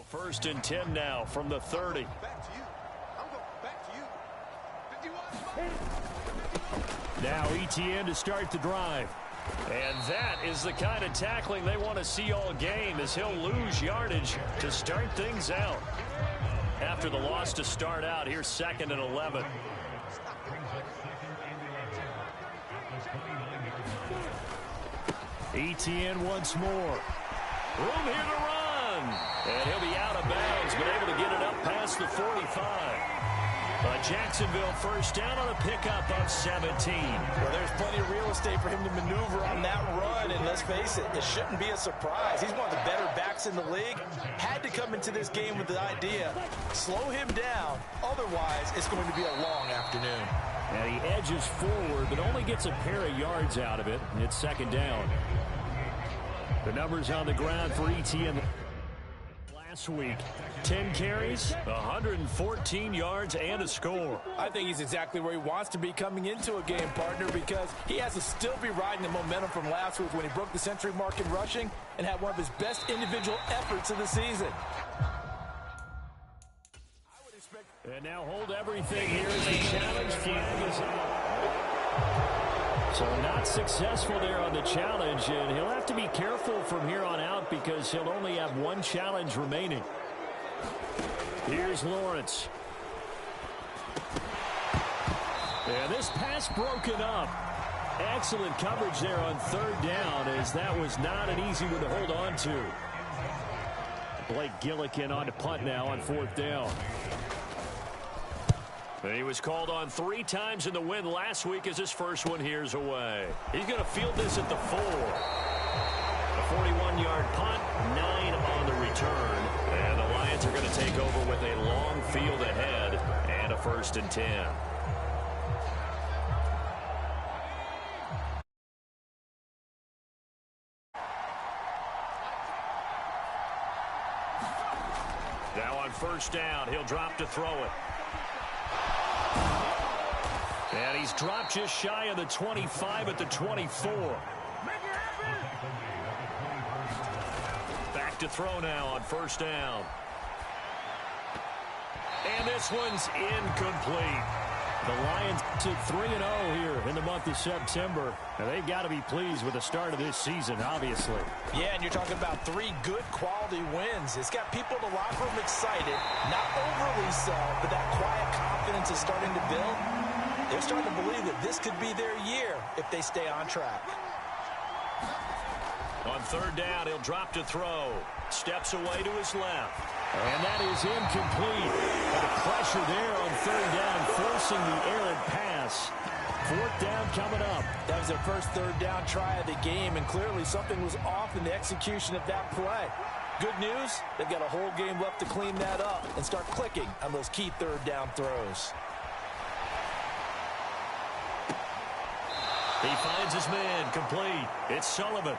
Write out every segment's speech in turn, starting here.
First and 10 now from the 30. Now ETN to start the drive. And that is the kind of tackling they want to see all game, as he'll lose yardage to start things out. After the loss to start out, here's 2nd and 11. ETN once more. Room here to run. And he'll be out of bounds, but able to get it up past the 45. Jacksonville first down on a pickup of 17. Well, there's plenty of real estate for him to maneuver on that run, and let's face it, it shouldn't be a surprise. He's one of the better backs in the league. Had to come into this game with the idea, slow him down, otherwise it's going to be a long afternoon. And he edges forward, but only gets a pair of yards out of it. It's 2nd down. The numbers on the ground for ETN last week. 10 carries, 114 yards, and a score. I think he's exactly where he wants to be coming into a game, partner, because he has to still be riding the momentum from last week when he broke the century mark in rushing and had one of his best individual efforts of the season. And now hold everything here as the challenge flag is up. So not successful there on the challenge, and he'll have to be careful from here on out because he'll only have one challenge remaining. Here's Lawrence. And this pass broken up. Excellent coverage there on 3rd down, as that was not an easy one to hold on to. Blake Gillikin on to punt now on 4th down. And he was called on 3 times in the win last week, as his first one here's away. He's going to field this at the 4. A 41-yard punt, 9 on the return. And the Lions are going to take over with a long field ahead and a 1st and 10. Now on 1st down, he'll drop to throw it. And he's dropped just shy of the 25 at the 24. Back to throw now on 1st down. And this one's incomplete. The Lions sit 3-0 here in the month of September. And they've got to be pleased with the start of this season, obviously. Yeah, and you're talking about 3 good quality wins. It's got people in the locker room excited. Not overly so, but that quiet confidence is starting to build. They're starting to believe that this could be their year if they stay on track. On 3rd down, he'll drop to throw. Steps away to his left. And that is incomplete. And the pressure there on 3rd down, forcing the errant pass. 4th down coming up. That was their first 3rd down try of the game, and clearly something was off in the execution of that play. Good news, they've got a whole game left to clean that up and start clicking on those key 3rd down throws. He finds his man complete. It's Sullivan.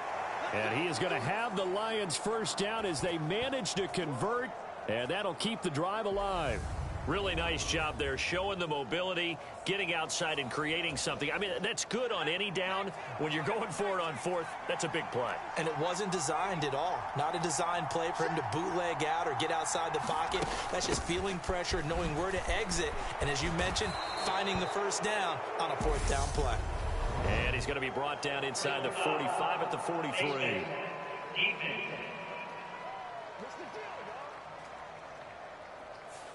And he is going to have the Lions first down as they manage to convert. And that'll keep the drive alive. Really nice job there, showing the mobility, getting outside and creating something. I mean, that's good on any down. When you're going for it on 4th, that's a big play. And it wasn't designed at all. Not a designed play for him to bootleg out or get outside the pocket. That's just feeling pressure, knowing where to exit. And as you mentioned, finding the first down on a 4th down play. And he's going to be brought down inside the 45 at the 43.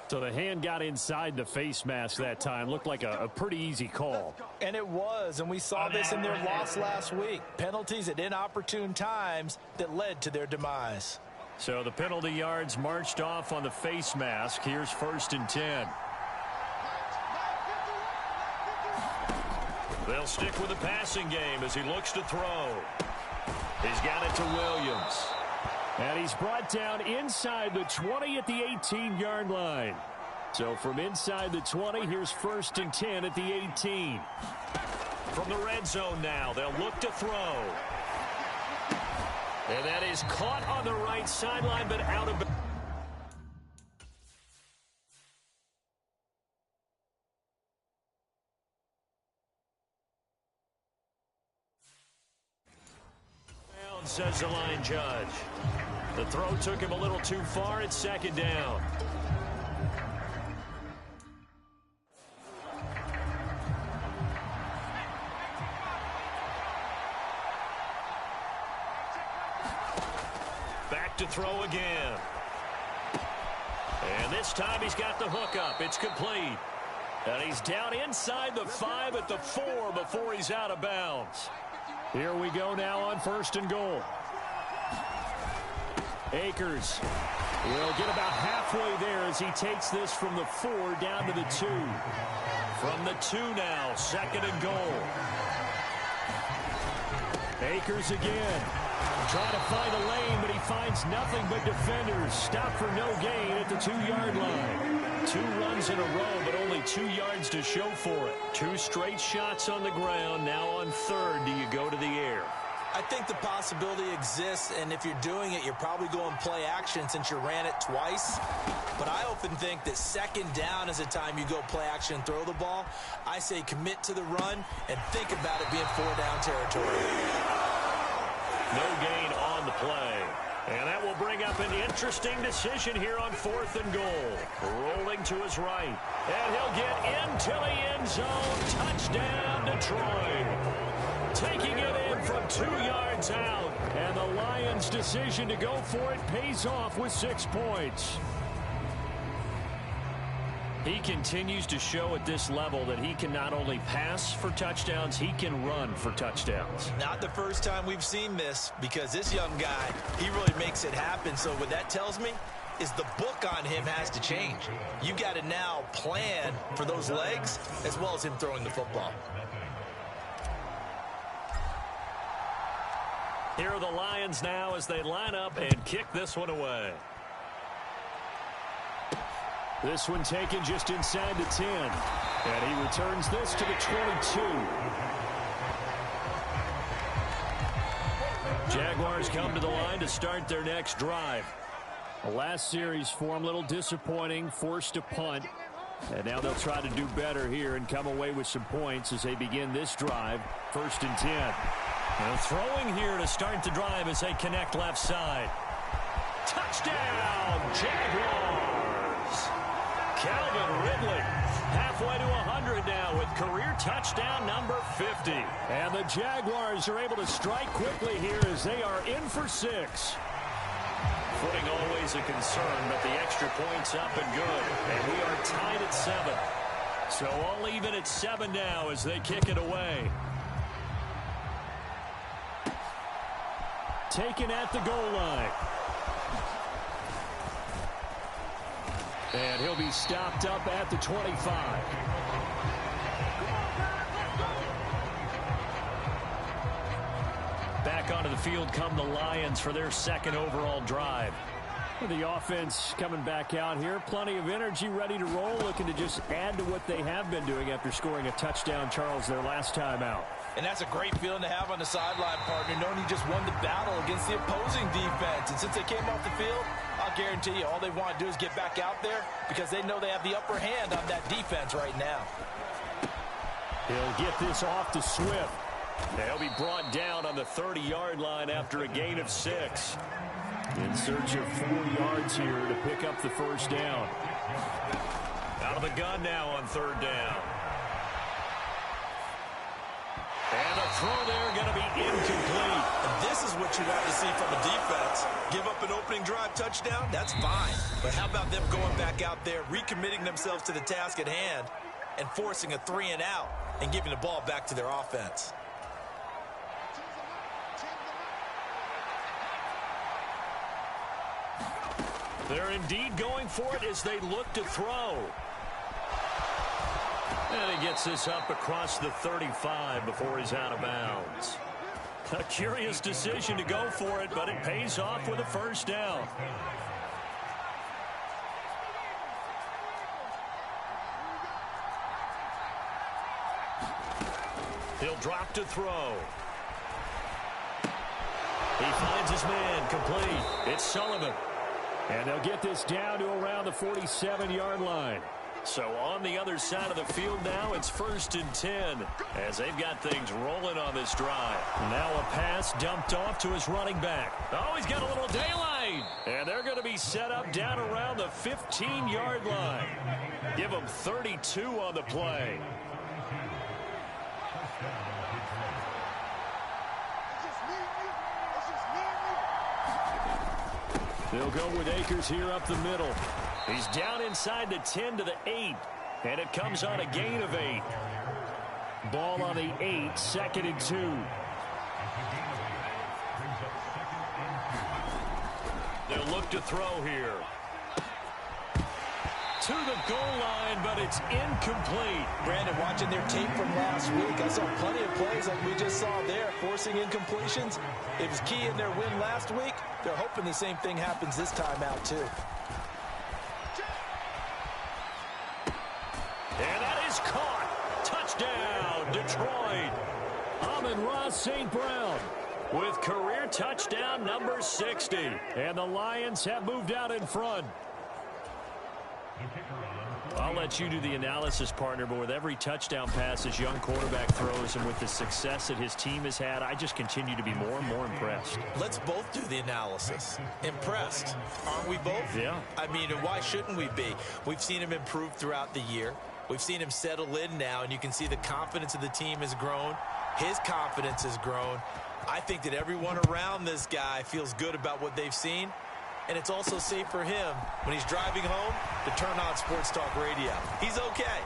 So the hand got inside the face mask that time. Looked like a pretty easy call. And it was, and we saw this in their loss last week. Penalties at inopportune times that led to their demise. So the penalty yards marched off on the face mask. Here's 1st and 10. They'll stick with the passing game as he looks to throw. He's got it to Williams. And he's brought down inside the 20 at the 18-yard line. So from inside the 20, here's 1st and 10 at the 18. From the red zone now, they'll look to throw. And that is caught on the right sideline, but out of bounds. Says the line judge. The throw took him a little too far. It's second down. Back to throw again. And this time he's got the hook up. It's complete. And he's down inside the 5 at the 4 before he's out of bounds. Here we go now on 1st and goal. Akers will get about halfway there as he takes this from the 4 down to the 2. From the 2 now, 2nd and goal. Akers again. Trying to find a lane, but he finds nothing but defenders. Stop for no gain at the 2-yard line. 2 runs in a row, but only 2 yards to show for it. 2 straight shots on the ground. Now on 3rd, do you go to the air? I think the possibility exists, and if you're doing it, you're probably going play action since you ran it twice. But I often think that 2nd down is a time you go play action and throw the ball. I say commit to the run and think about it being 4-down territory. No gain on the play. And that will bring up an interesting decision here on 4th and goal. Rolling to his right. And he'll get into the end zone. Touchdown, Detroit. Taking it in from 2 yards out. And the Lions' decision to go for it pays off with 6 points. He continues to show at this level that he can not only pass for touchdowns, he can run for touchdowns. Not the first time we've seen this, because this young guy, he really makes it happen. So what that tells me is the book on him has to change. You got to now plan for those legs as well as him throwing the football. Here are the Lions now as they line up and kick this one away. This one taken just inside the 10. And he returns this to the 22. Jaguars come to the line to start their next drive. The last series for him, a little disappointing, forced a punt. And now they'll try to do better here and come away with some points as they begin this drive. 1st and 10. And throwing here to start the drive as they connect left side. Touchdown, Jaguars! Calvin Ridley halfway to 100 now with career touchdown number 50. And the Jaguars are able to strike quickly here as they are in for 6. Footing always a concern, but the extra point's up and good. And we are tied at 7. So all even at 7 now as they kick it away. Taken at the goal line. And he'll be stopped up at the 25. Back onto the field come the Lions for their 2nd overall drive. The offense coming back out here. Plenty of energy, ready to roll, looking to just add to what they have been doing after scoring a touchdown, Charles, their last time out. And that's a great feeling to have on the sideline, partner, knowing you just won the battle against the opposing defense. And since they came off the field, I'll guarantee you all they want to do is get back out there because they know they have the upper hand on that defense right now. He'll get this off to Swift. They'll be brought down on the 30-yard line after a gain of 6. In search of 4 yards here to pick up the 1st down. Out of the gun now on 3rd down. And the throw there going to be incomplete. And this is what you want to see from a defense. Give up an opening drive touchdown, that's fine. But how about them going back out there, recommitting themselves to the task at hand, and forcing a 3-and-out and giving the ball back to their offense. They're indeed going for it as they look to throw. And he gets this up across the 35 before he's out of bounds. A curious decision to go for it, but it pays off with a 1st down. He'll drop to throw. He finds his man complete. It's Sullivan. And they'll get this down to around the 47-yard line. So on the other side of the field now, it's 1st and 10 as they've got things rolling on this drive. Now a pass dumped off to his running back. Oh, he's got a little daylight. wide. And they're going to be set up down around the 15-yard line. Give them 32 on the play. They'll go with Akers here up the middle. He's down inside the 10 to the 8. And it comes on a gain of 8. Ball on the 8, 2nd and 2. They'll look to throw here. To the goal line, but it's incomplete. Brandon, watching their tape from last week, I saw plenty of plays like we just saw there, forcing incompletions. It was key in their win last week. They're hoping the same thing happens this time out, too. And that is caught. Touchdown, Detroit. Amon-Ra St. Brown with career touchdown number 60. And the Lions have moved out in front. I'll let you do the analysis, partner, but with every touchdown pass this young quarterback throws and with the success that his team has had, I just continue to be more and more impressed. Let's both do the analysis. Impressed, aren't we both? Yeah. I mean, why shouldn't we be? We've seen him improve throughout the year. We've seen him settle in now, and you can see the confidence of the team has grown. His confidence has grown. I think that everyone around this guy feels good about what they've seen. And it's also safe for him when he's driving home to turn on Sports Talk Radio. He's okay.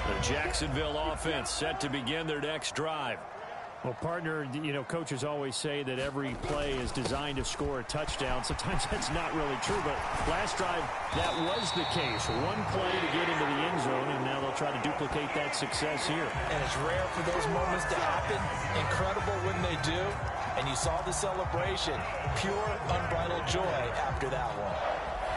The Jacksonville offense set to begin their next drive. Well, partner, you know, coaches always say that every play is designed to score a touchdown. Sometimes that's not really true, but last drive, that was the case. One play to get into the end zone, and now they'll try to duplicate that success here. And it's rare for those moments to happen. Incredible when they do. And you saw the celebration. Pure, unbridled joy after that one.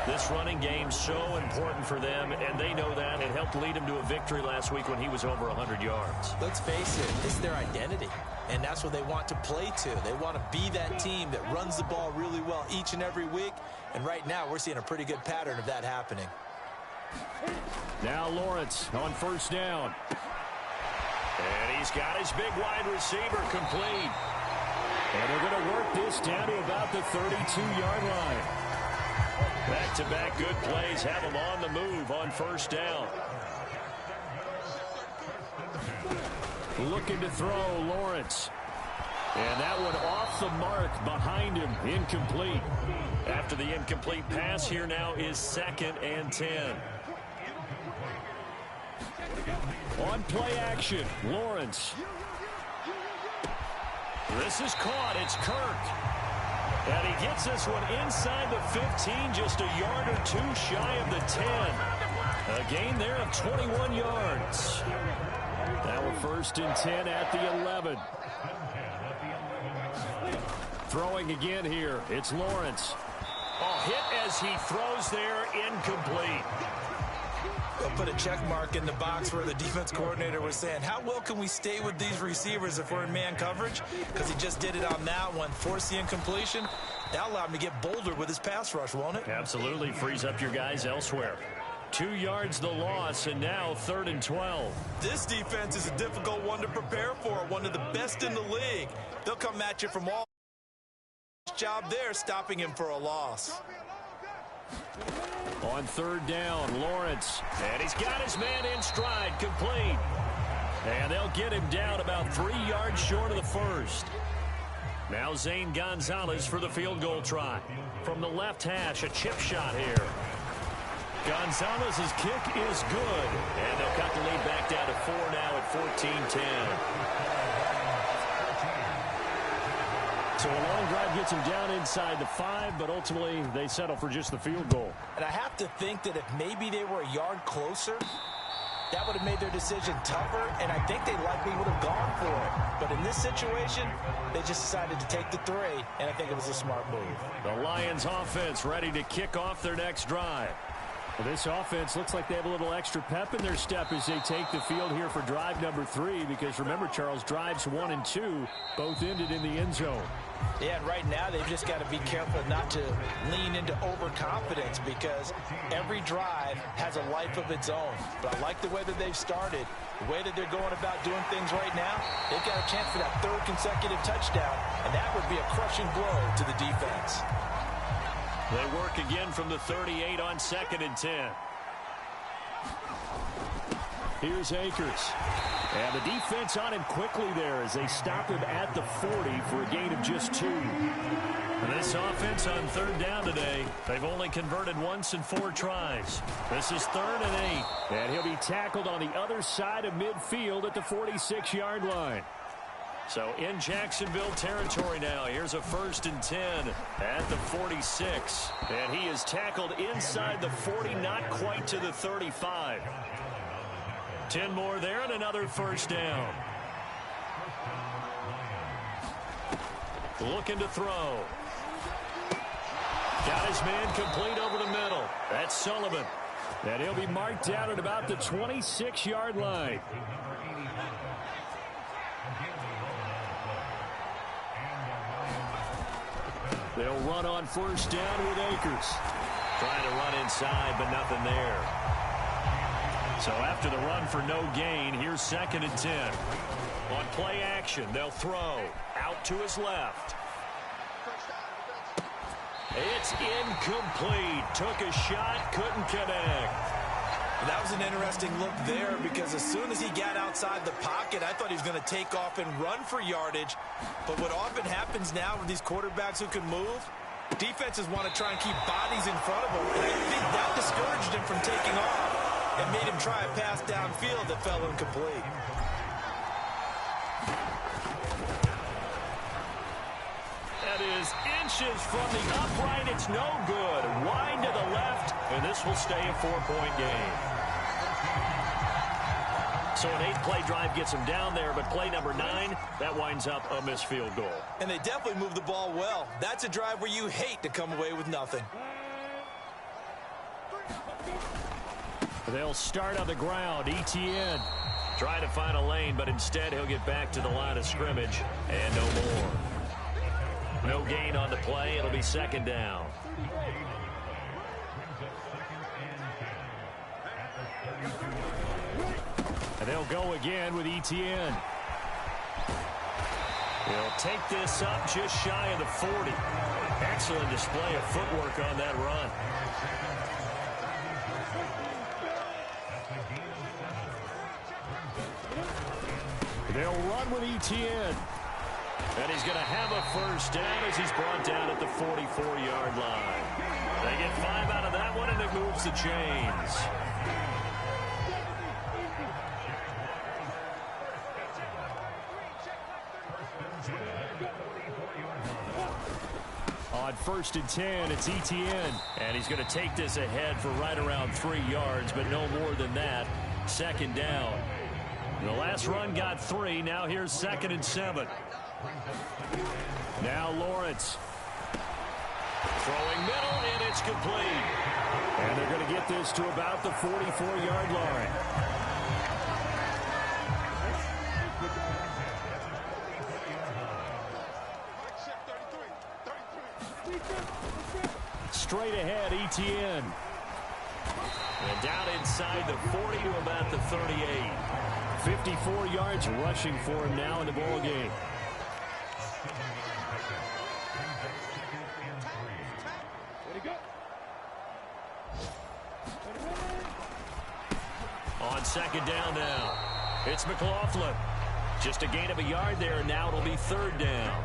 This running game's so important for them, and they know that. It helped lead him to a victory last week when he was over 100 yards. Let's face it, it's their identity, and that's what they want to play to. They want to be that team that runs the ball really well each and every week, and right now we're seeing a pretty good pattern of that happening. Now Lawrence on first down. And he's got his big wide receiver complete. And they're going to work this down to about the 32-yard line. Back-to-back good plays have him on the move on first down. Looking to throw, Lawrence. And that one off the mark behind him, incomplete. After the incomplete pass, here now is 2nd and 10. On play action, Lawrence. This is caught. It's Kirk. And he gets this one inside the 15, just a yard or two shy of the 10. A gain there of 21 yards. Now we're 1st and 10 at the 11. Throwing again here. It's Lawrence. Oh, hit as he throws there, incomplete. They'll put a check mark in the box where the defense coordinator was saying, how well can we stay with these receivers if we're in man coverage? Because he just did it on that one, forced the incompletion. That'll allow him to get bolder with his pass rush, won't it? Absolutely. Frees up your guys elsewhere. 2 yards the loss, and now 3rd and 12. This defense is a difficult one to prepare for, one of the best in the league. They'll come at you from all. Job there, stopping him for a loss. On 3rd down, Lawrence. And he's got his man in stride, complete. And they'll get him down about 3 yards short of the first. Now Zane Gonzalez for the field goal try. From the left hash, a chip shot here. Gonzalez's kick is good. And they'll cut the lead back down to 4 now at 14-10. So a long drive gets him down inside the 5, but ultimately they settle for just the field goal. And I have to think that if maybe they were a yard closer, that would have made their decision tougher, and I think they likely would have gone for it. But in this situation, they just decided to take the 3, and I think it was a smart move. The Lions offense ready to kick off their next drive. Well, this offense looks like they have a little extra pep in their step as they take the field here for drive number 3, because remember, Charles, drives 1 and 2 both ended in the end zone. Yeah, and right now they've just got to be careful not to lean into overconfidence because every drive has a life of its own. But I like the way that they've started, the way that they're going about doing things right now. They've got a chance for that third consecutive touchdown, and that would be a crushing blow to the defense. They work again from the 38 on 2nd and 10. Here's Akers. And the defense on him quickly there as they stop him at the 40 for a gain of just 2. And this offense on 3rd down today, they've only converted once in 4 tries. This is 3rd and 8. And he'll be tackled on the other side of midfield at the 46-yard line. So in Jacksonville territory now. Here's a 1st and 10 at the 46. And he is tackled inside the 40, not quite to the 35. 10 more there and another 1st down. Looking to throw. Got his man complete over the middle. That's Sullivan. And he'll be marked down at about the 26-yard line. They'll run on 1st down with Akers. Trying to run inside, but nothing there. So after the run for no gain, here's 2nd and 10. On play action, they'll throw. Out to his left. It's incomplete. Took a shot, couldn't connect. That was an interesting look there because as soon as he got outside the pocket, I thought he was going to take off and run for yardage. But what often happens now with these quarterbacks who can move, defenses want to try and keep bodies in front of them. And I think that discouraged him from taking off and made him try a pass downfield that fell incomplete. That is inches from the upright. It's no good. Wide to the left, and this will stay a 4-point game. So an 8-play drive gets him down there, but play number 9, that winds up a missed field goal. And they definitely moved the ball well. That's a drive where you hate to come away with nothing. They'll start on the ground. ETN trying to find a lane, but instead he'll get back to the line of scrimmage and no more. No gain on the play. It'll be 2nd down. And they'll go again with ETN. He'll take this up just shy of the 40. Excellent display of footwork on that run. They'll run with ETN. And he's going to have a 1st down as he's brought down at the 44-yard line. They get 5 out of that one, and it moves the chains. On 1st and 10, it's ETN. And he's going to take this ahead for right around 3 yards, but no more than that. 2nd down. The last run got 3. Now here's 2nd and 7. Now Lawrence. Throwing middle, and it's complete. And they're going to get this to about the 44-yard line. Straight ahead, ETN. And down inside the 40 to about the 38. 54 yards rushing for him now in the ball game. On 2nd down now, it's McLaughlin. Just a gain of a yard there, and now it'll be 3rd down.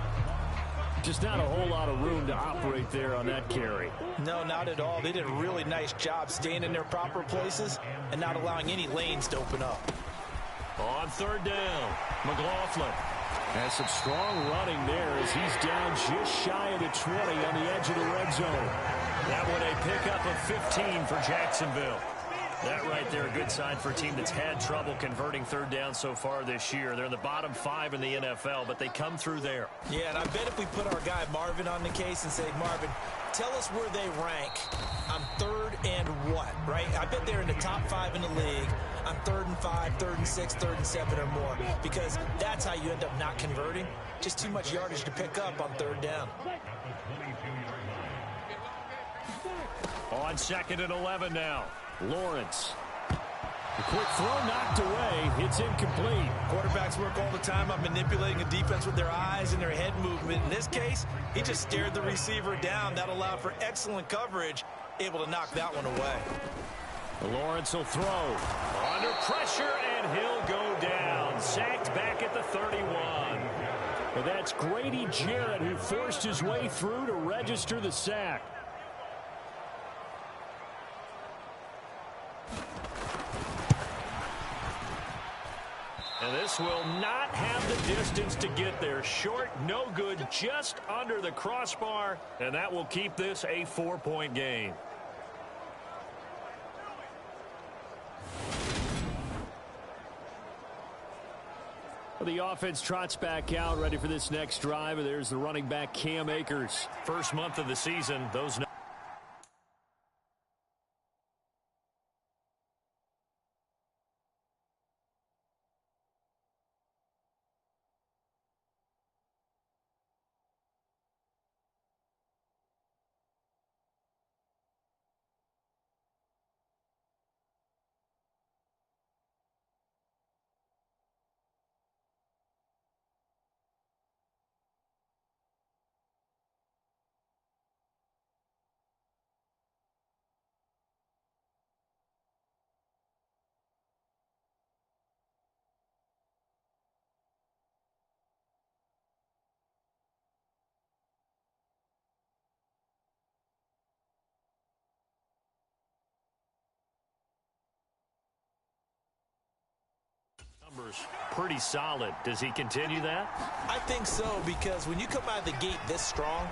Just not a whole lot of room to operate there on that carry. No, not at all. They did a really nice job staying in their proper places and not allowing any lanes to open up. On 3rd down, McLaughlin has some strong running there as he's down just shy of the 20 on the edge of the red zone. That one a pickup of 15 for Jacksonville. That right there, a good sign for a team that's had trouble converting third down so far this year. They're in the bottom 5 in the NFL, but they come through there. Yeah, and I bet if we put our guy Marvin on the case and say, Marvin, tell us where they rank on 3rd and what, right? I bet they're in the top 5 in the league on 3rd and 5, 3rd and 6, 3rd and 7 or more, because that's how you end up not converting. Just too much yardage to pick up on 3rd down. On 2nd and 11 now. Lawrence. The quick throw knocked away. It's incomplete. Quarterbacks work all the time on manipulating a defense with their eyes and their head movement. In this case, he just stared the receiver down. That allowed for excellent coverage, able to knock that one away. Lawrence will throw. Under pressure, and he'll go down. Sacked back at the 31. Well, that's Grady Jarrett who forced his way through to register the sack. And this will not have the distance to get there. Short, no good, just under the crossbar. And that will keep this a 4-point game. The offense trots back out, ready for this next drive. And there's the running back, Cam Akers. First month of the season, those numbers pretty solid. Does he continue that? I think so, because when you come out of the gate this strong,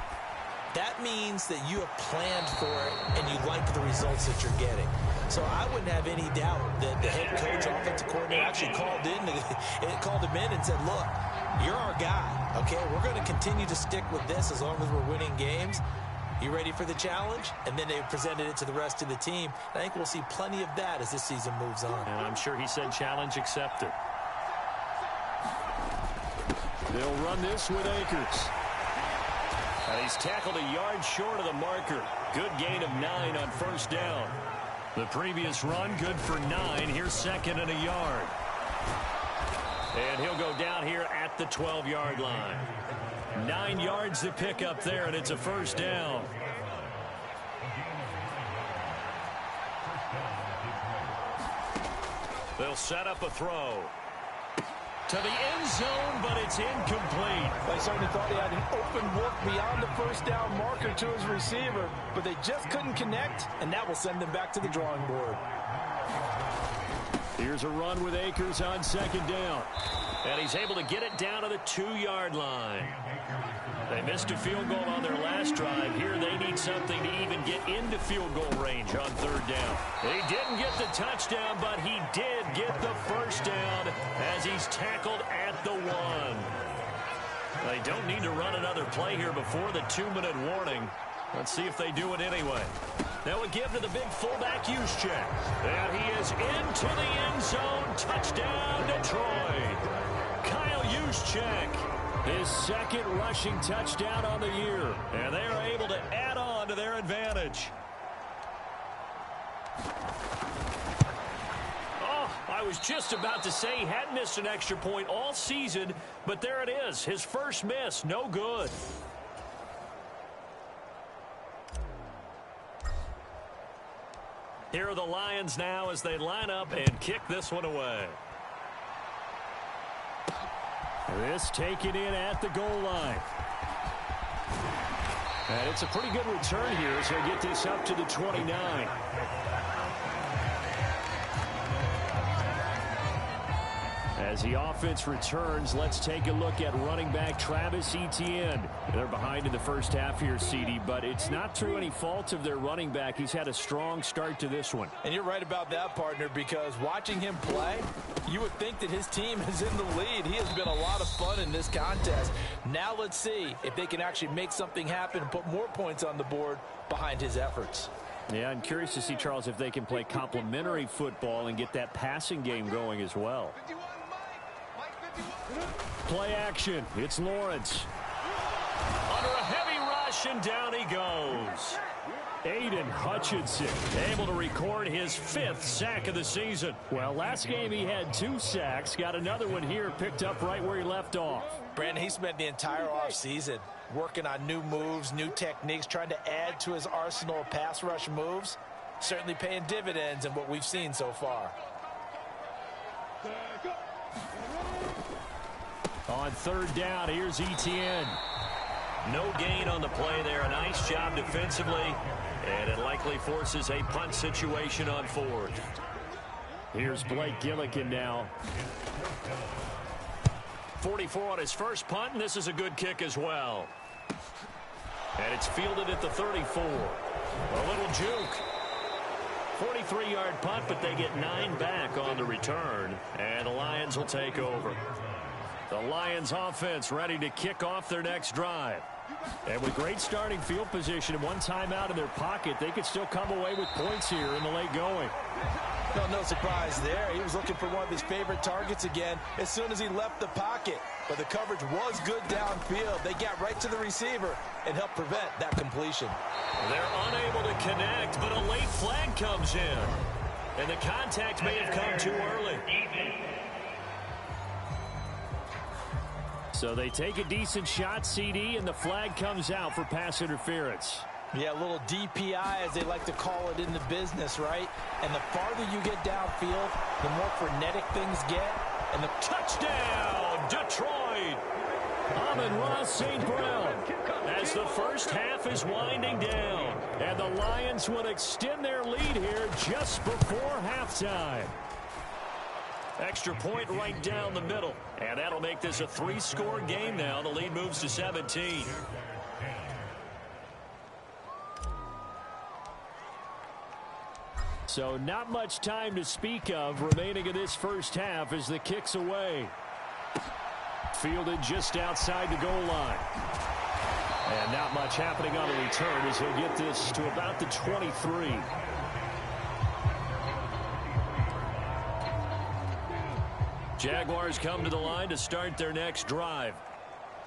that means that you have planned for it and you like the results that you're getting. So I wouldn't have any doubt that the head coach, offensive coordinator actually called him in and said, look, you're our guy, okay? We're going to continue to stick with this as long as we're winning games. You ready for the challenge? And then they presented it to the rest of the team. I think we'll see plenty of that as this season moves on. And I'm sure he said challenge accepted. They'll run this with Akers. And he's tackled a yard short of the marker. Good gain of 9 on first down. The previous run, good for 9. Here's 2nd and a yard. And he'll go down here at the 12-yard line. 9 yards to pick up there, and it's a first down. They'll set up a throw to the end zone, but it's incomplete. They certainly thought he had an open look beyond the first down marker to his receiver, but they just couldn't connect, and that will send them back to the drawing board. Here's a run with Akers on 2nd down. And he's able to get it down to the 2-yard line. They missed a field goal on their last drive. Here they need something to even get into field goal range on 3rd down. He didn't get the touchdown, but he did get the first down as he's tackled at the 1. They don't need to run another play here before the 2-minute warning. Let's see if they do it anyway. Now we give to the big fullback Juszczyk. And he is into the end zone. Touchdown, Detroit. Kyle Juszczyk, his 2nd rushing touchdown on the year. And they are able to add on to their advantage. Oh, I was just about to say he hadn't missed an extra point all season, but there it is. His first miss, no good. Here are the Lions now as they line up and kick this one away. This taken in at the goal line. And it's a pretty good return here as they get this up to the 29. As the offense returns, let's take a look at running back Travis Etienne. They're behind in the first half here, CD, but it's not through any fault of their running back. He's had a strong start to this one. And you're right about that, partner, because watching him play, you would think that his team is in the lead. He has been a lot of fun in this contest. Now let's see if they can actually make something happen and put more points on the board behind his efforts. Yeah, I'm curious to see, Charles, if they can play complementary football and get that passing game going as well. Play action. It's Lawrence. Under a heavy rush, and down he goes. Aiden Hutchinson able to record his 5th sack of the season. Well, last game he had 2 sacks. Got another one here picked up right where he left off. Brandon, he spent the entire offseason working on new moves, new techniques, trying to add to his arsenal of pass rush moves. Certainly paying dividends in what we've seen so far. On 3rd down, here's Etienne. No gain on the play there. A nice job defensively. And it likely forces a punt situation on 4th. Here's Blake Gillikin now. 44 on his first punt, and this is a good kick as well. And it's fielded at the 34. A little juke. 43-yard punt, but they get 9 back on the return. And the Lions will take over. The Lions offense ready to kick off their next drive. And with great starting field position and 1 timeout in their pocket, they could still come away with points here in the late going. Well, no surprise there. He was looking for one of his favorite targets again as soon as he left the pocket. But the coverage was good downfield. They got right to the receiver and helped prevent that completion. They're unable to connect, but a late flag comes in. And the contact may have come too early. So they take a decent shot, CD, and the flag comes out for pass interference. Yeah, a little DPI, as they like to call it in the business, right? And the farther you get downfield, the more frenetic things get. And the touchdown, Detroit! Amon-Ra St. Brown, as the first half is winding down. And the Lions will extend their lead here just before halftime. Extra point right down the middle. And that'll make this a 3-score game now. The lead moves to 17. So not much time to speak of remaining in this first half as the kick's away. Fielded just outside the goal line. And not much happening on the return as he'll get this to about the 23. Jaguars come to the line to start their next drive.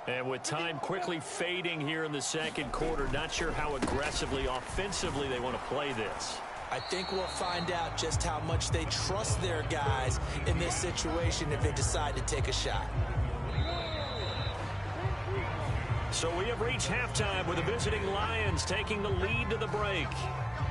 And with time quickly fading here in the second quarter, not sure how aggressively, offensively they want to play this. I think we'll find out just how much they trust their guys in this situation if they decide to take a shot. So we have reached halftime with the visiting Lions taking the lead to the break.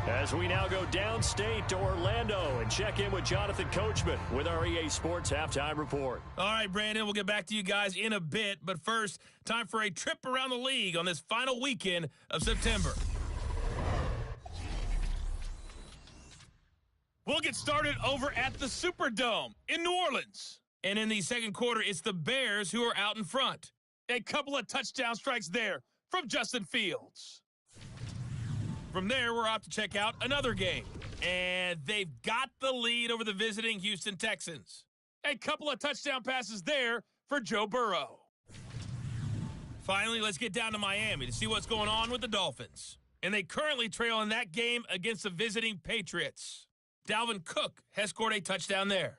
As we now go downstate to Orlando and check in with Jonathan Coachman with our EA Sports Halftime Report. All right, Brandon, we'll get back to you guys in a bit. But first, time for a trip around the league on this final weekend of September. We'll get started over at the Superdome in New Orleans. And in the second quarter, it's the Bears who are out in front. A couple of touchdown strikes there from Justin Fields. From there, we're off to check out another game. And they've got the lead over the visiting Houston Texans. A couple of touchdown passes there for Joe Burrow. Finally, let's get down to Miami to see what's going on with the Dolphins. And they currently trail in that game against the visiting Patriots. Dalvin Cook has scored a touchdown there.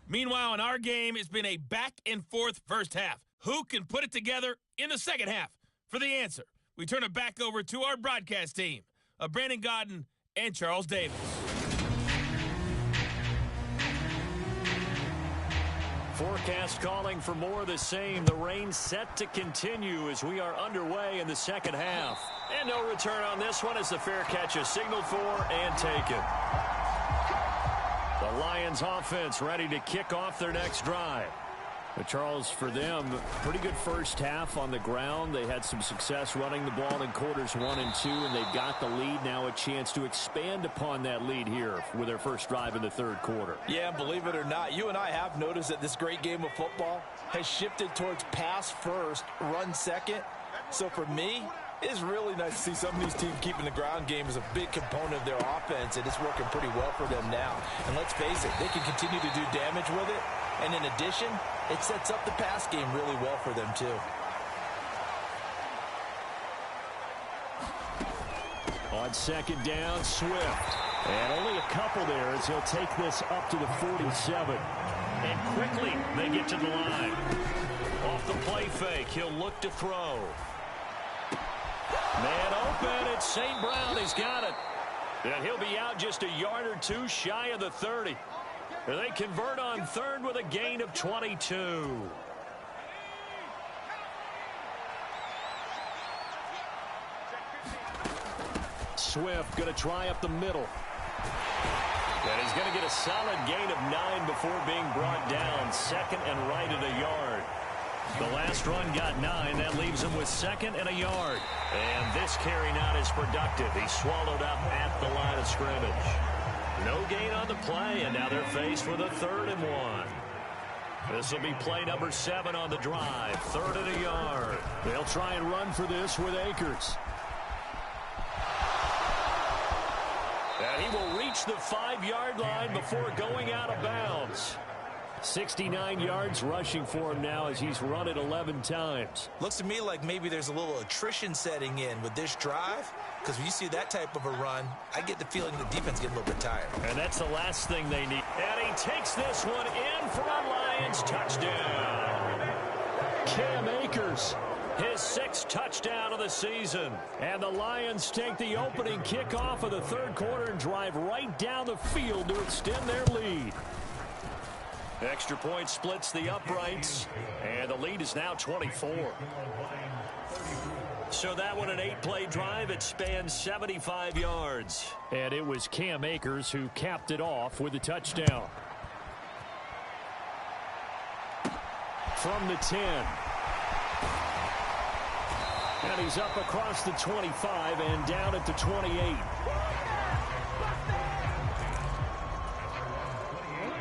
Meanwhile, in our game, it's been a back-and-forth first half. Who can put it together in the second half? For the answer, we turn it back over to our broadcast team of Brandon Godden and Charles Davis. Forecast calling for more of the same. The rain set to continue as we are underway in the second half. And no return on this one as the fair catch is signaled for and taken. The Lions offense ready to kick off their next drive. But Charles, for them, pretty good first half on the ground. They had some success running the ball in quarters 1 and 2, and they've got the lead. Now a chance to expand upon that lead here with their first drive in the third quarter. Yeah, believe it or not, you and I have noticed that this great game of football has shifted towards pass first, run second. So for me, it's really nice to see some of these teams keeping the ground game as a big component of their offense, and it's working pretty well for them now. And let's face it, they can continue to do damage with it. And in addition, it sets up the pass game really well for them, too. On second down, Swift. And only a couple there as he'll take this up to the 47. And quickly, they get to the line. Off the play fake, he'll look to throw. Man open, it's St. Brown. He's got it. And he'll be out just a yard or two shy of the 30. They convert on third with a gain of 22. Swift going to try up the middle. And he's going to get a solid gain of 9 before being brought down. Second and right at a yard. The last run got 9. That leaves him with second and a yard. And this carry not as productive. He's swallowed up at the line of scrimmage. No gain on the play, and now they're faced with a 3rd and 1. This will be play number 7 on the drive. 3rd and a yard. They'll try and run for this with Akers. And he will reach the 5-yard line before going out of bounds. 69 yards rushing for him now as he's run it 11 times. Looks to me like maybe there's a little attrition setting in with this drive, because when you see that type of a run, I get the feeling the defense getting a little bit tired. And that's the last thing they need. And he takes this one in for a Lions touchdown. Cam Akers, his 6th touchdown of the season. And the Lions take the opening kickoff of the third quarter and drive right down the field to extend their lead. Extra point splits the uprights, and the lead is now 24. So that one, an 8-play drive. It spans 75 yards. And it was Cam Akers who capped it off with a touchdown. From the 10. And he's up across the 25 and down at the 28.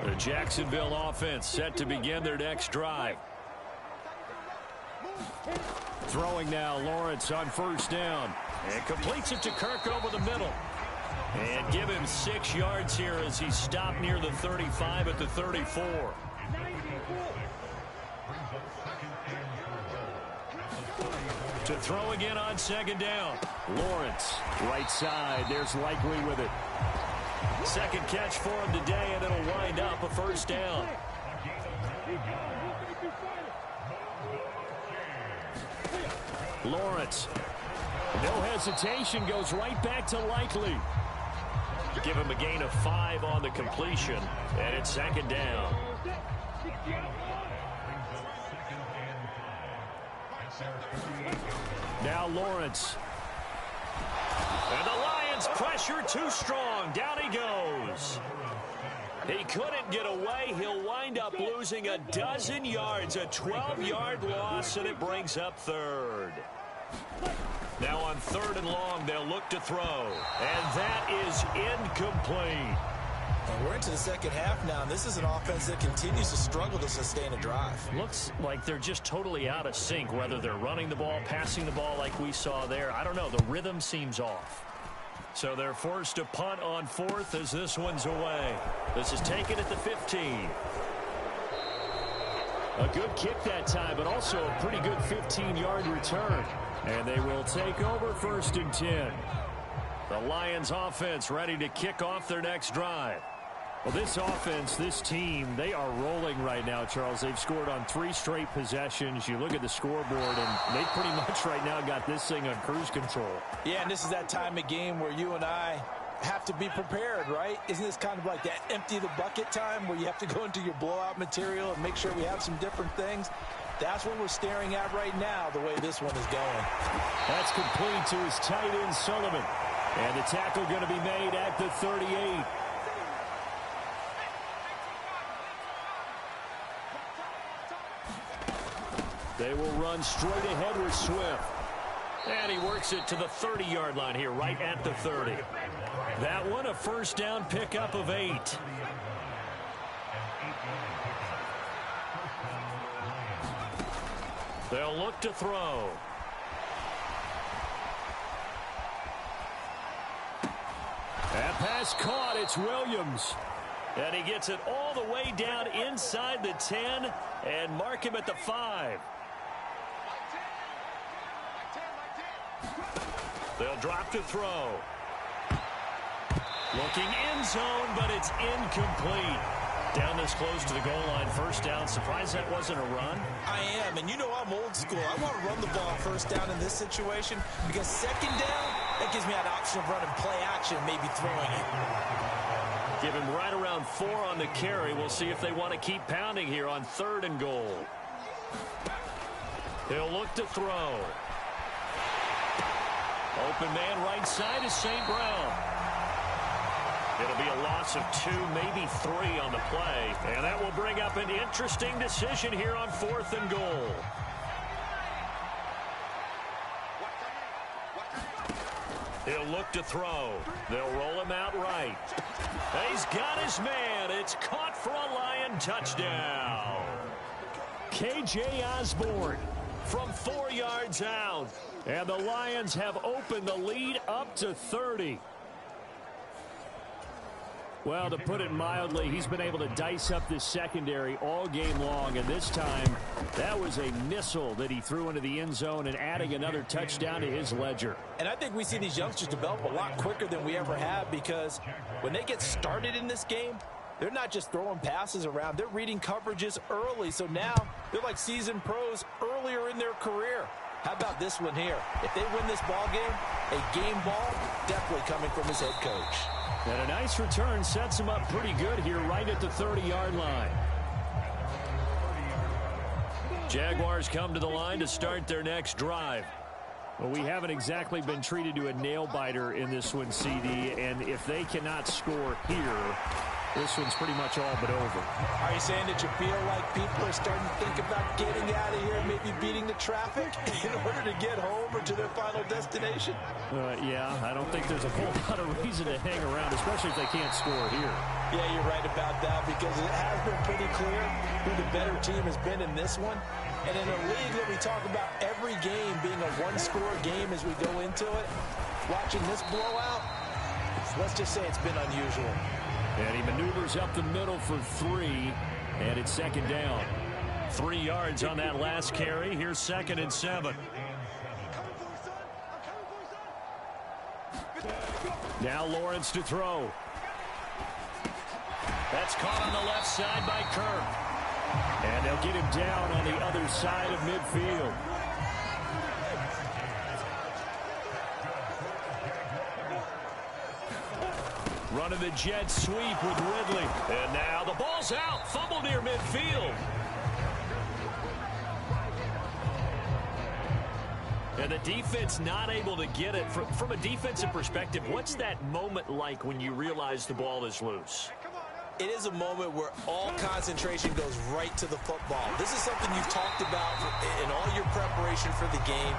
The Jacksonville offense set to begin their next drive. Throwing now, Lawrence on first down. And completes it to Kirk over the middle. And give him 6 yards here as he stopped near the 35 at the 34. To throw again on second down. Lawrence, right side. There's Likely with it. Second catch for him today, and it'll wind up a first down. Lawrence, no hesitation, goes right back to Likely. Give him a gain of 5 on the completion, and it's second down. Now Lawrence. And the Lions pressure too strong. Down he goes. He couldn't get away. He'll wind up losing a dozen yards. A 12-yard loss, and it brings up third. Now on 3rd and long, they'll look to throw. And that is incomplete. And we're into the second half now, and this is an offense that continues to struggle to sustain a drive. Looks like they're just totally out of sync, whether they're running the ball, passing the ball like we saw there. I don't know. The rhythm seems off. So they're forced to punt on 4th as this one's away. This is taken at the 15. A good kick that time, but also a pretty good 15-yard return. And they will take over 1st and 10. The Lions offense ready to kick off their next drive. Well, this offense, this team, they are rolling right now, Charles. They've scored on 3 straight possessions. You look at the scoreboard, and they pretty much right now got this thing on cruise control. Yeah, and this is that time of game where you and I have to be prepared, right? Isn't this kind of like that empty the bucket time where you have to go into your blowout material and make sure we have some different things? That's what we're staring at right now, the way this one is going. That's complete to his tight end, Sullivan. And the tackle going to be made at the 38. They will run straight ahead with Swift. And he works it to the 30-yard line here, right at the 30. That one, a first down pickup of 8. They'll look to throw. That pass caught. It's Williams. And he gets it all the way down inside the 10 and mark him at the 5. They'll drop to throw. Looking end zone, but it's incomplete. Down this close to the goal line, first down. Surprised that wasn't a run? I am, and you know I'm old school. I want to run the ball first down in this situation because second down, that gives me that option of running play action, maybe throwing it. Give him right around 4 on the carry. We'll see if they want to keep pounding here on 3rd and goal. He'll look to throw. Open man right side is St. Brown. It'll be a loss of 2, maybe 3 on the play. And that will bring up an interesting decision here on 4th and goal. He'll look to throw. They'll roll him out right. He's got his man. It's caught for a Lion touchdown. K.J. Osborne from 4 yards out. And the Lions have opened the lead up to 30. Well, to put it mildly, he's been able to dice up this secondary all game long, and this time that was a missile that he threw into the end zone and adding another touchdown to his ledger. And I think we see these youngsters develop a lot quicker than we ever have because when they get started in this game, they're not just throwing passes around. They're reading coverages early, so now they're like seasoned pros earlier in their career. How about this one here? If they win this ball game, a game ball definitely coming from his head coach. And a nice return sets him up pretty good here right at the 30-yard line. Jaguars come to the line to start their next drive. Well, we haven't exactly been treated to a nail-biter in this one, CD, and if they cannot score here, this one's pretty much all but over. Are you saying that you feel like people are starting to think about getting out of here, maybe beating the traffic in order to get home or to their final destination? Yeah, I don't think there's a whole lot of reason to hang around, especially if they can't score here. Yeah, you're right about that because it has been pretty clear who the better team has been in this one. And in a league that we talk about every game being a one-score game as we go into it, watching this blowout, let's just say it's been unusual. And he maneuvers up the middle for 3, and it's second down. 3 yards on that last carry. Here's 2nd and 7. Now Lawrence to throw. That's caught on the left side by Kirk. And they'll get him down on the other side of midfield. Running the jet sweep with Ridley. And now the ball's out. Fumble near midfield. And the defense not able to get it. From a defensive perspective, what's that moment like when you realize the ball is loose? It is a moment where all concentration goes right to the football. This is something you've talked about in all your preparation for the game.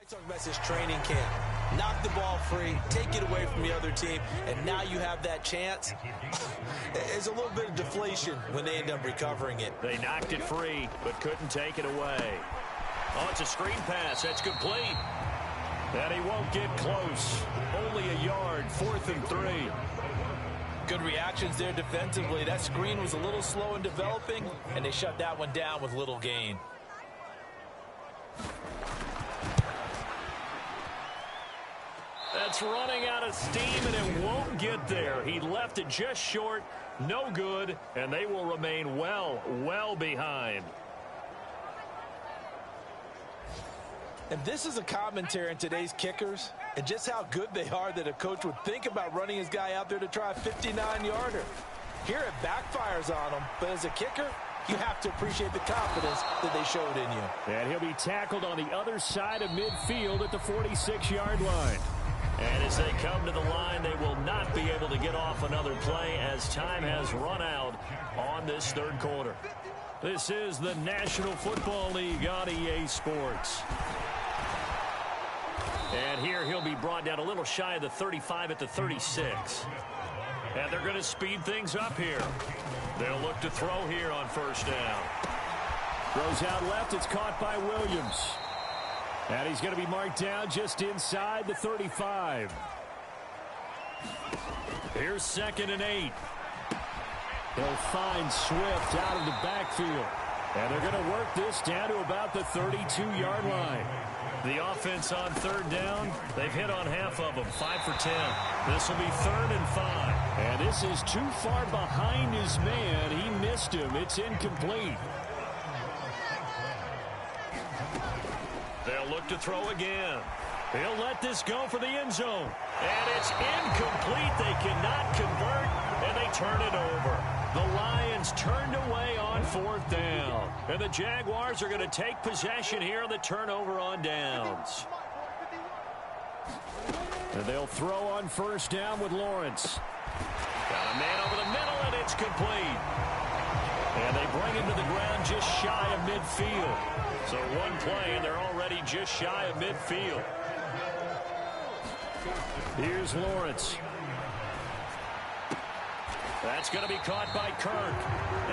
Talk about this training camp. Knock the ball free, take it away from the other team, and now you have that chance. There's a little bit of deflation when they end up recovering it. They knocked it free, but couldn't take it away. Oh, it's a screen pass. That's complete. And he won't get close. Only a yard, 4th and 3. Good reactions there defensively. That screen was a little slow in developing, and they shut that one down with little gain. That's running out of steam, and it won't get there. He left it just short, No good, and they will remain well behind. And this is a commentary on today's kickers and just how good they are that a coach would think about running his guy out there to try a 59-yarder. Here it backfires on him, but as a kicker, you have to appreciate the confidence that they showed in you. And he'll be tackled on the other side of midfield at the 46-yard line. And as they come to the line, they will not be able to get off another play as time has run out on this third quarter. This is the National Football League on EA Sports. And here he'll be brought down a little shy of the 35 at the 36. And they're going to speed things up here. They'll look to throw here on first down. Throws out left. It's caught by Williams. And he's going to be marked down just inside the 35. Here's 2nd and 8. He'll find Swift out of the backfield. And they're going to work this down to about the 32-yard line. The offense on third down, they've hit on half of them, 5 for 10. This will be 3rd and 5. And this is too far behind his man. He missed him. It's incomplete. They'll look to throw again. He'll let this go for the end zone. And it's incomplete. They cannot convert, and they turn it over. The Lions turned away on 4th down. And the Jaguars are going to take possession here on the turnover on downs. And they'll throw on first down with Lawrence. Got a man over the middle, and it's complete. And they bring him to the ground just shy of midfield. So one play, and they're already just shy of midfield. Here's Lawrence. That's going to be caught by Kirk.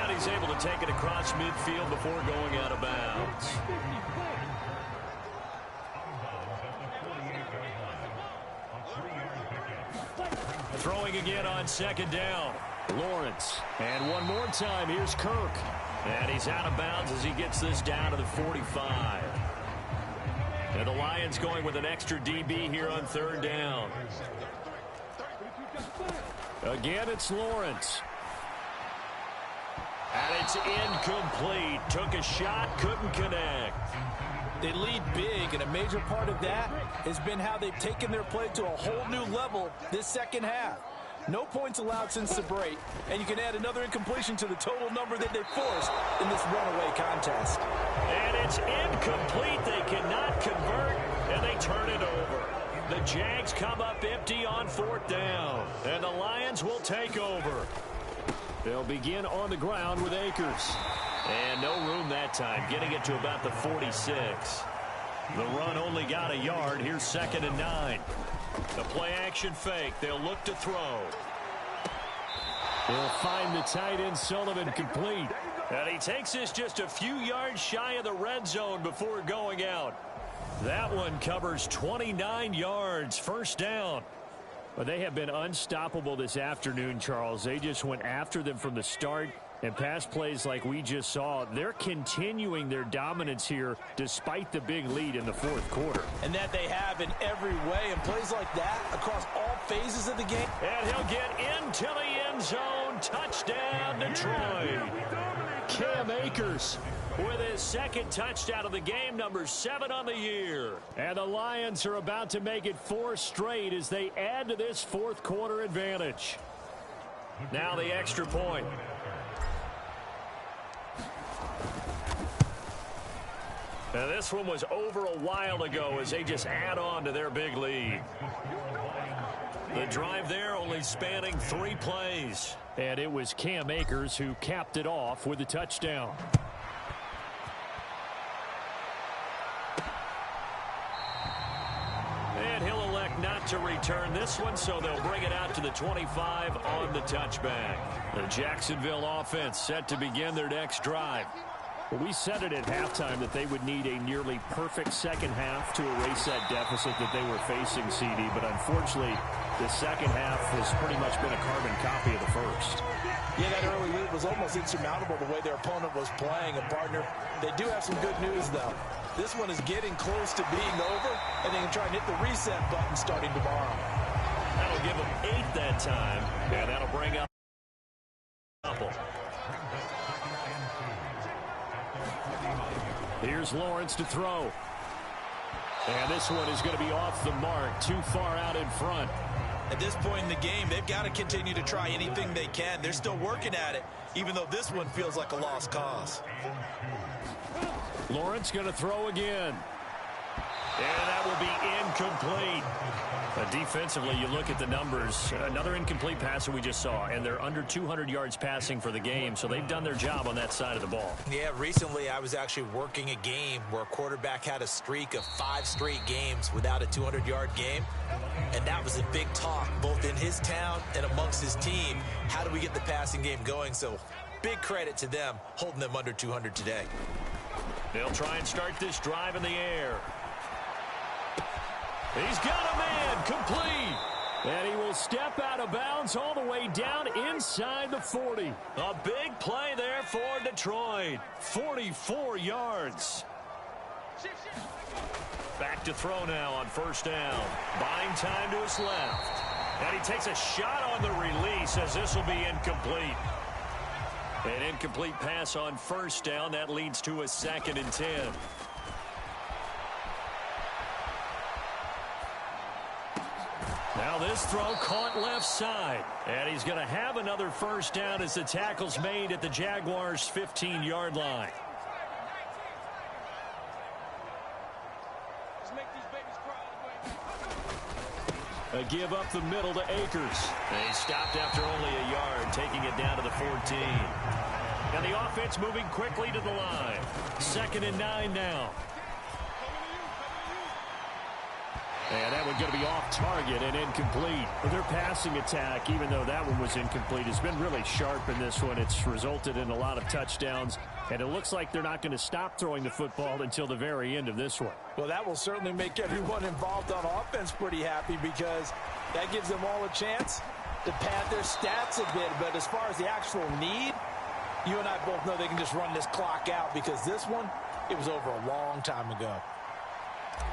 And he's able to take it across midfield before going out of bounds. Throwing again on 2nd down. Lawrence. And one more time, here's Kirk. And he's out of bounds as he gets this down to the 45. And the Lions going with an extra DB here on 3rd down. Again, it's Lawrence. And it's incomplete. Took a shot, couldn't connect. They lead big, and a major part of that has been how they've taken their play to a whole new level this second half. No points allowed since the break, and you can add another incompletion to the total number that they forced in this runaway contest. And it's incomplete. They cannot convert, and they turn it over. The Jags come up empty on 4th down, and the Lions will take over. They'll begin on the ground with Akers. And no room that time, getting it to about the 46. The run only got a yard. Here's 2nd and 9. The play action fake. They'll look to throw. They'll find the tight end Sullivan complete. And he takes this just a few yards shy of the red zone before going out. That one covers 29 yards, first down. But they have been unstoppable this afternoon, Charles. They just went after them from the start. And pass plays like we just saw, they're continuing their dominance here despite the big lead in the 4th quarter. And that they have in every way. And plays like that across all phases of the game. And he'll get into the end zone. Touchdown, Detroit. Cam Akers with his 2nd touchdown of the game, number 7 on the year. And the Lions are about to make it 4 straight as they add to this 4th quarter advantage. Now the extra point. Now this one was over a while ago as they just add on to their big lead. The drive there only spanning 3 plays. And it was Cam Akers who capped it off with a touchdown. And he'll elect not to return this one, so they'll bring it out to the 25 on the touchback. The Jacksonville offense set to begin their next drive. Well, we said it at halftime that they would need a nearly perfect second half to erase that deficit that they were facing, CD. But unfortunately, the second half has pretty much been a carbon copy of the first. Yeah, that early lead was almost insurmountable the way their opponent was playing. And, partner, they do have some good news, though. This one is getting close to being over, and they can try and hit the reset button starting tomorrow. That'll give them 8 that time, and that'll bring up Here's Lawrence to throw. And this one is going to be off the mark, too far out in front. At this point in the game, they've got to continue to try anything they can. They're still working at it, even though this one feels like a lost cause. Lawrence going to throw again. And that will be incomplete. Defensively, you look at the numbers. Another incomplete passer we just saw, and they're under 200 yards passing for the game, so they've done their job on that side of the ball. Yeah, recently I was actually working a game where a quarterback had a streak of 5 straight games without a 200-yard game, and that was a big talk both in his town and amongst his team. How do we get the passing game going? So big credit to them holding them under 200 today. They'll try and start this drive in the air. He's got a man, complete. And he will step out of bounds all the way down inside the 40. A big play there for Detroit. 44 yards. Back to throw now on first down. Buying time to his left. And he takes a shot on the release as this will be incomplete. An incomplete pass on first down. That leads to a 2nd and 10. Now this throw caught left side. And he's going to have another first down as the tackle's made at the Jaguars' 15-yard line. A give up the middle to Akers. And he stopped after only a yard, taking it down to the 14. And the offense moving quickly to the line. 2nd and 9 now. And that one's going to be off target and incomplete. Their passing attack, even though that one was incomplete, has been really sharp in this one. It's resulted in a lot of touchdowns, and it looks like they're not going to stop throwing the football until the very end of this one. Well, that will certainly make everyone involved on offense pretty happy because that gives them all a chance to pad their stats a bit. But as far as the actual need, you and I both know they can just run this clock out because this one, it was over a long time ago.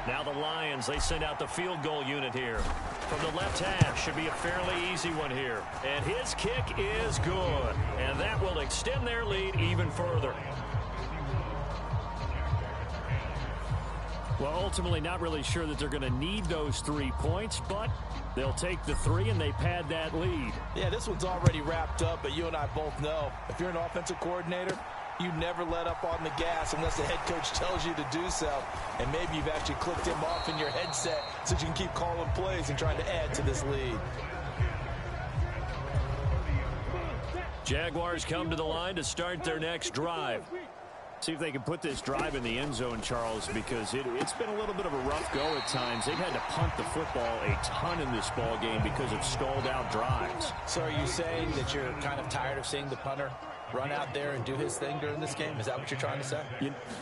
Now the Lions, they send out the field goal unit here. From the left hash, should be a fairly easy one here. And his kick is good. And that will extend their lead even further. Well, ultimately not really sure that they're going to need those 3 points, but they'll take the 3 and they pad that lead. Yeah, this one's already wrapped up, but you and I both know if you're an offensive coordinator, you never let up on the gas unless the head coach tells you to do so. And maybe you've actually clicked him off in your headset so you can keep calling plays and trying to add to this lead. Jaguars come to the line to start their next drive. See if they can put this drive in the end zone, Charles, because it's been a little bit of a rough go at times. They've had to punt the football a ton in this ball game because of stalled out drives. So are you saying that you're kind of tired of seeing the punter run out there and do his thing during this game? Is that what you're trying to say?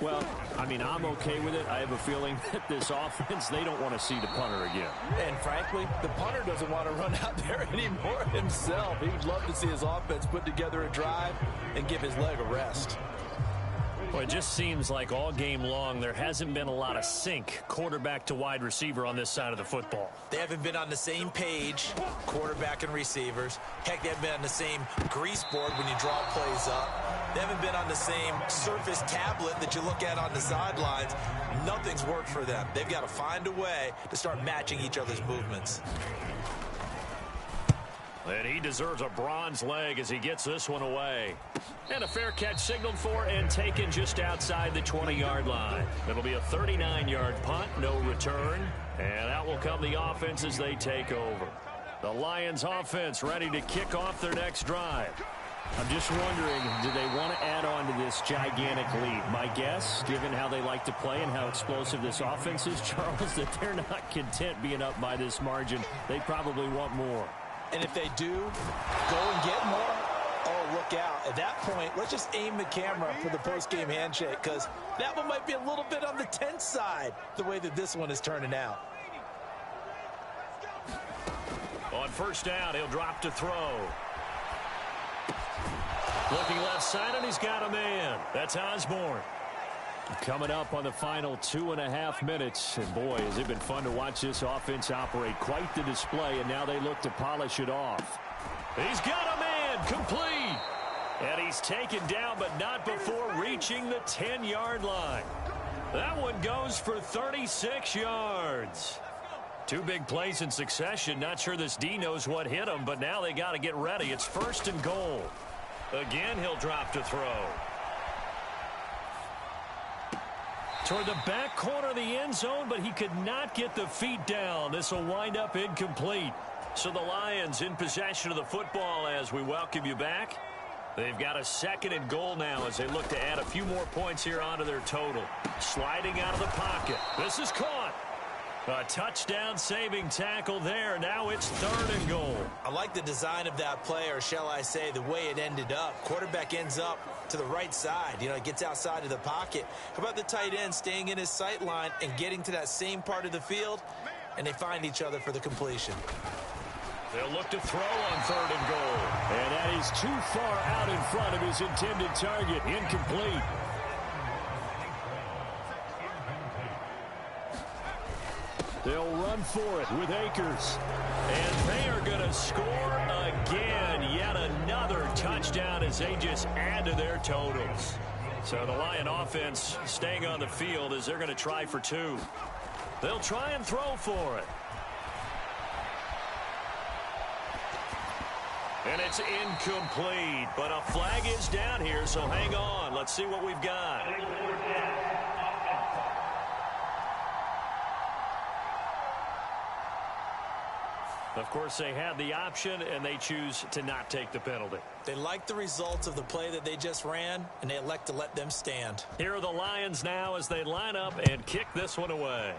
Well, I mean, I'm okay with it. I have a feeling that this offense, they don't want to see the punter again. And frankly, the punter doesn't want to run out there anymore himself. He would love to see his offense put together a drive and give his leg a rest. Well, it just seems like all game long there hasn't been a lot of sync quarterback to wide receiver on this side of the football. They haven't been on the same page, quarterback and receivers. Heck, they haven't been on the same grease board when you draw plays up. They haven't been on the same Surface tablet that you look at on the sidelines. Nothing's worked for them. They've got to find a way to start matching each other's movements. And he deserves a bronze leg as he gets this one away. And a fair catch signaled for and taken just outside the 20-yard line. It'll be a 39-yard punt, no return. And out will come the offense as they take over. The Lions offense ready to kick off their next drive. I'm just wondering, do they want to add on to this gigantic lead? My guess, given how they like to play and how explosive this offense is, Charles, that they're not content being up by this margin. They probably want more. And if they do go and get more, oh, look out. At that point, let's just aim the camera for the post-game handshake because that one might be a little bit on the tense side, the way that this one is turning out. On first down, he'll drop to throw. Looking left side, and he's got a man. That's Osborne. Coming up on the final 2.5 minutes. And boy, has it been fun to watch this offense operate. Quite the display, and now they look to polish it off. He's got a man, complete. And he's taken down, but not before reaching the 10-yard line. That one goes for 36 yards. Two big plays in succession. Not sure this D knows what hit him, but now they got to get ready. It's 1st and goal. Again, he'll drop to throw. Toward the back corner of the end zone, but he could not get the feet down. This will wind up incomplete. So the Lions in possession of the football as we welcome you back. They've got a 2nd and goal now as they look to add a few more points here onto their total. Sliding out of the pocket. This is caught. A touchdown saving tackle there. Now it's 3rd and goal. I like the design of that play, or shall I say the way it ended up. Quarterback ends up to the right side. You know, it gets outside of the pocket. How about the tight end staying in his sight line and getting to that same part of the field? And they find each other for the completion. They'll look to throw on 3rd and goal. And that is too far out in front of his intended target. Incomplete. They'll run for it with Akers. And they are going to score again. Yet another touchdown as they just add to their totals. So the Lion offense staying on the field as they're going to try for 2. They'll try and throw for it. And it's incomplete, but a flag is down here, so hang on. Let's see what we've got. Of course, they had the option, and they choose to not take the penalty. They like the results of the play that they just ran, and they elect to let them stand. Here are the Lions now as they line up and kick this one away.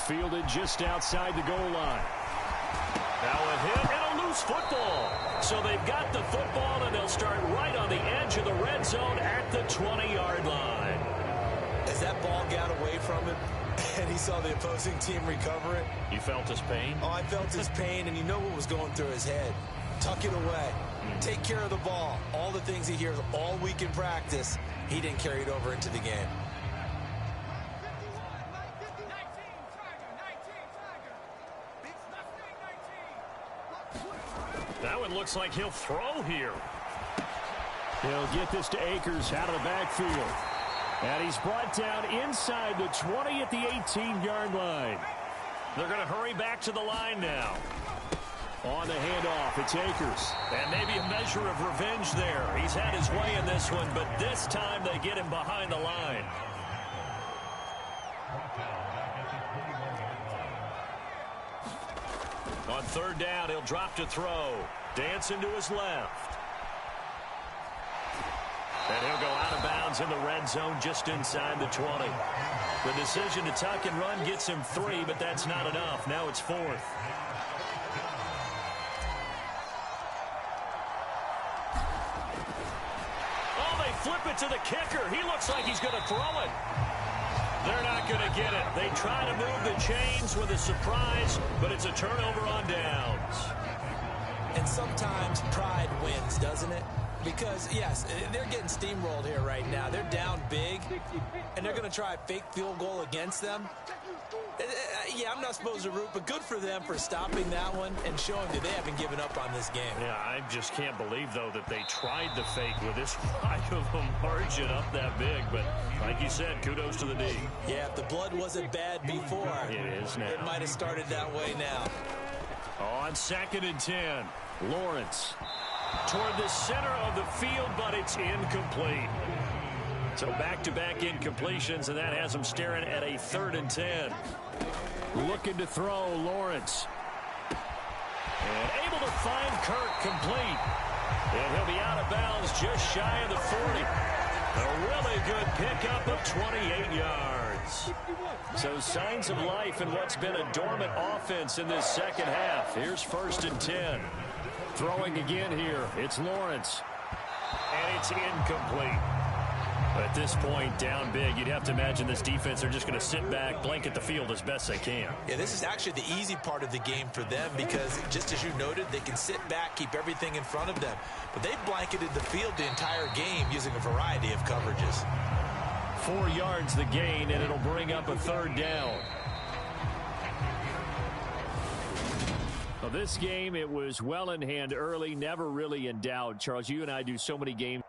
Fielded just outside the goal line. Now a hit and a loose football. So they've got the football, and they'll start right on the edge of the red zone at the 20-yard line. As that ball got away from him, and he saw the opposing team recover it. You felt his pain? Oh, I felt his pain, and you know what was going through his head. Tuck it away. Take care of the ball. All the things he hears all week in practice, he didn't carry it over into the game. That one looks like he'll throw here. He'll get this to Akers out of the backfield. And he's brought down inside the 20 at the 18-yard line. They're going to hurry back to the line now. On the handoff, it's Akers. And maybe a measure of revenge there. He's had his way in this one, but this time they get him behind the line. On 3rd down, he'll drop to throw. Dancing to his left. And he'll go out of bounds in the red zone just inside the 20. The decision to tuck and run gets him 3, but that's not enough. Now it's 4th. Oh, they flip it to the kicker. He looks like he's going to throw it. They're not going to get it. They try to move the chains with a surprise, but it's a turnover on downs. And sometimes pride wins, doesn't it? Because, yes, they're getting steamrolled here right now. They're down big, and they're going to try a fake field goal against them. Yeah, I'm not supposed to root, but good for them for stopping that one and showing that they haven't given up on this game. Yeah, I just can't believe, though, that they tried the fake with this wide of a margin up that big. But like you said, kudos to the D. Yeah, if the blood wasn't bad before, it is now. It might have started that way now. On 2nd and 10, Lawrence toward the center of the field, but it's incomplete. So back-to-back incompletions, and that has them staring at a 3rd and 10. Looking to throw, Lawrence. And able to find Kirk complete. And he'll be out of bounds just shy of the 40. A really good pickup of 28 yards. So signs of life in what's been a dormant offense in this second half. Here's 1st and 10. Throwing again here. It's Lawrence. And it's incomplete. At this point, down big, you'd have to imagine this defense, they're just going to sit back, blanket the field as best they can. Yeah, this is actually the easy part of the game for them because, just as you noted, they can sit back, keep everything in front of them. But they've blanketed the field the entire game using a variety of coverages. 4 yards the gain, and it'll bring up a 3rd down. Well, this game, it was well in hand early, never really in doubt. Charles, you and I do so many games.